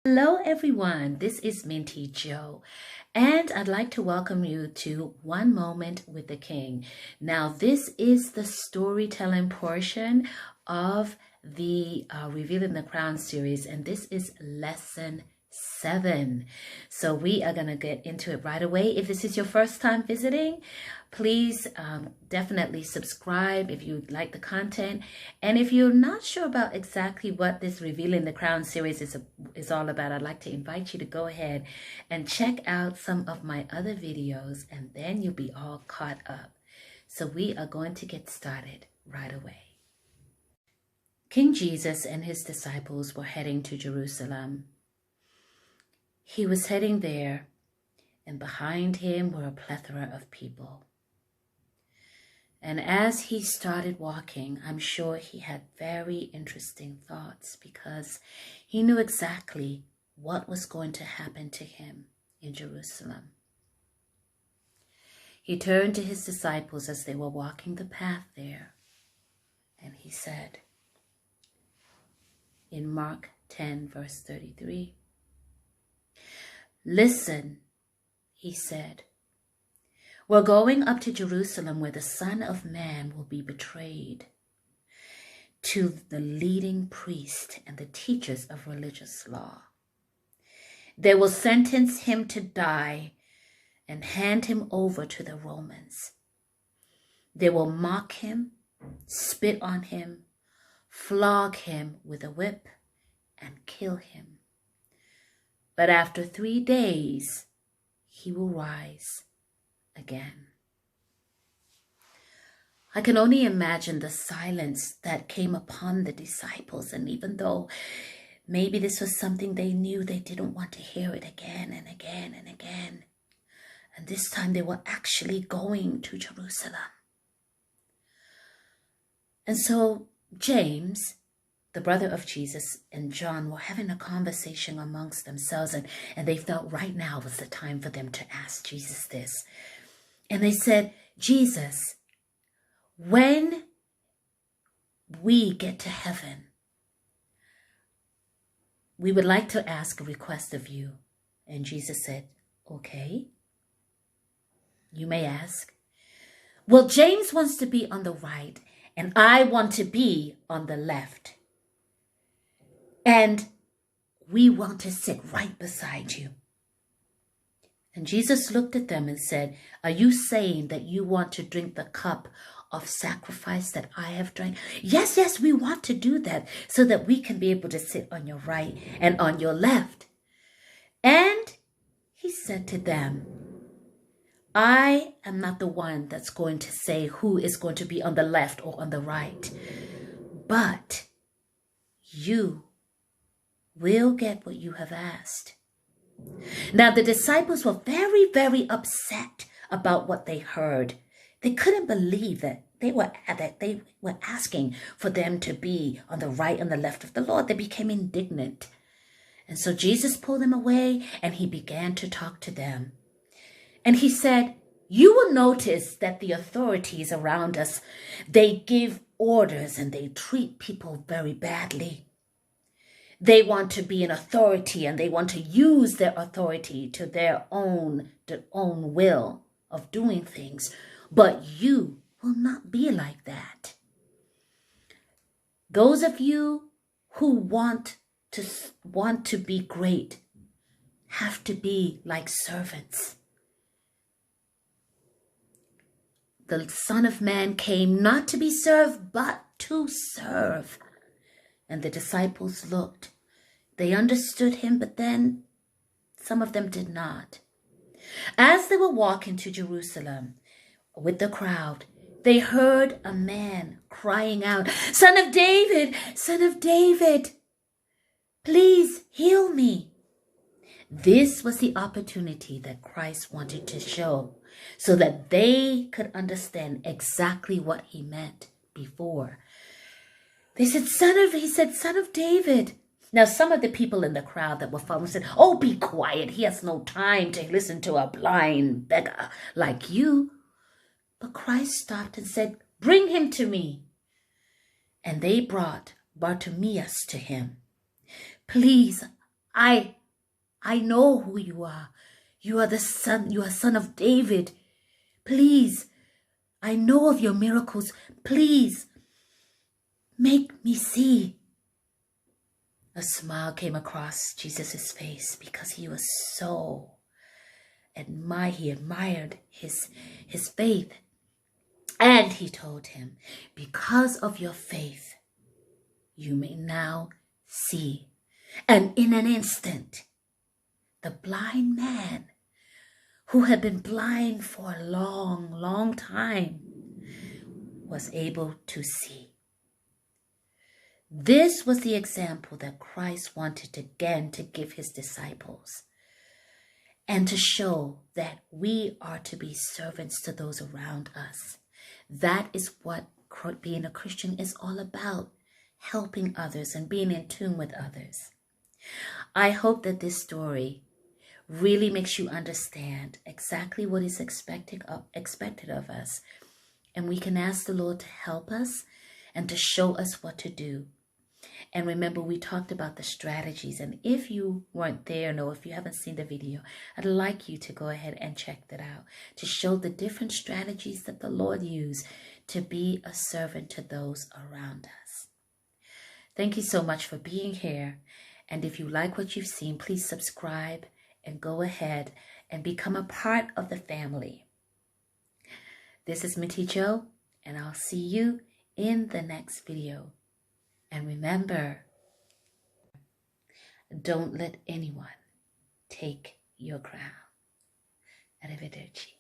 Hello everyone, this is Minty Joe, and I'd like to welcome you to One Moment with the King. Now, this is the storytelling portion of the Revealing the Crown series, and this is lesson 7. So we are going to get into it right away. If this is your first time visiting, please definitely subscribe if you like the content. And if you're not sure about exactly what this Revealing the Crown series is all about, I'd like to invite you to go ahead and check out some of my other videos, and then you'll be all caught up. So we are going to get started right away. King Jesus and his disciples were heading to Jerusalem. He was heading there, and behind him were a plethora of people. And as he started walking, I'm sure he had very interesting thoughts because he knew exactly what was going to happen to him in Jerusalem. He turned to his disciples as they were walking the path there, and he said in Mark 10, verse 33, "Listen," he said, "we're going up to Jerusalem where the Son of Man will be betrayed to the leading priest and the teachers of religious law. They will sentence him to die and hand him over to the Romans. They will mock him, spit on him, flog him with a whip, and kill him. But after 3 days, he will rise again." I can only imagine the silence that came upon the disciples, and even though maybe this was something they knew, they didn't want to hear it again and again and again. And this time they were actually going to Jerusalem. And so James, the brother of Jesus, and John were having a conversation amongst themselves, and they felt right now was the time for them to ask Jesus this. And they said, "Jesus, when we get to heaven, we would like to ask a request of you." And Jesus said, "Okay, you may ask." "Well, James wants to be on the right, and I want to be on the left. And we want to sit right beside you." And Jesus looked at them and said, "Are you saying that you want to drink the cup of sacrifice that I have drank?" Yes, we want to do that so that we can be able to sit on your right and on your left." And he said to them, "I am not the one that's going to say who is going to be on the left or on the right, but you will get what you have asked." Now, the disciples were very, very upset about what they heard. They couldn't believe that they were asking for them to be on the right and the left of the Lord. They became indignant. And so Jesus pulled them away and he began to talk to them. And he said, "You will notice that the authorities around us, they give orders and they treat people very badly. They want to be an authority and they want to use their authority to their own will of doing things. But you will not be like that. Those of you who want to be great have to be like servants. The Son of Man came not to be served, but to serve." And the disciples looked. They understood him, but then some of them did not. As they were walking to Jerusalem with the crowd, they heard a man crying out, "Son of David, Son of David, please heal me." This was the opportunity that Christ wanted to show so that they could understand exactly what he meant before. He said, "Son of David." Now, some of the people in the crowd that were following said, "Oh, be quiet. He has no time to listen to a blind beggar like you." But Christ stopped and said, "Bring him to me." And they brought Bartimaeus to him. "Please, I know who you are. You are the son, you are son of David. Please, I know of your miracles. Please, make me see. A smile came across Jesus' face because he was so he admired his faith. And he told him, because of your faith, you may now see. And in an instant, the blind man, who had been blind for a long, long time, was able to see. This was the example that Christ wanted again to give his disciples, and to show that we are to be servants to those around us. That is what being a Christian is all about, helping others and being in tune with others. I hope that this story really makes you understand exactly what is expected of us, and we can ask the Lord to help us and to show us what to do. And remember, we talked about the strategies. And if you weren't there, no, if you haven't seen the video, I'd like you to go ahead and check that out, to show the different strategies that the Lord used to be a servant to those around us. Thank you so much for being here. And if you like what you've seen, please subscribe and go ahead and become a part of the family. This is Minty Jo, and I'll see you in the next video. And remember, don't let anyone take your crown. Arrivederci.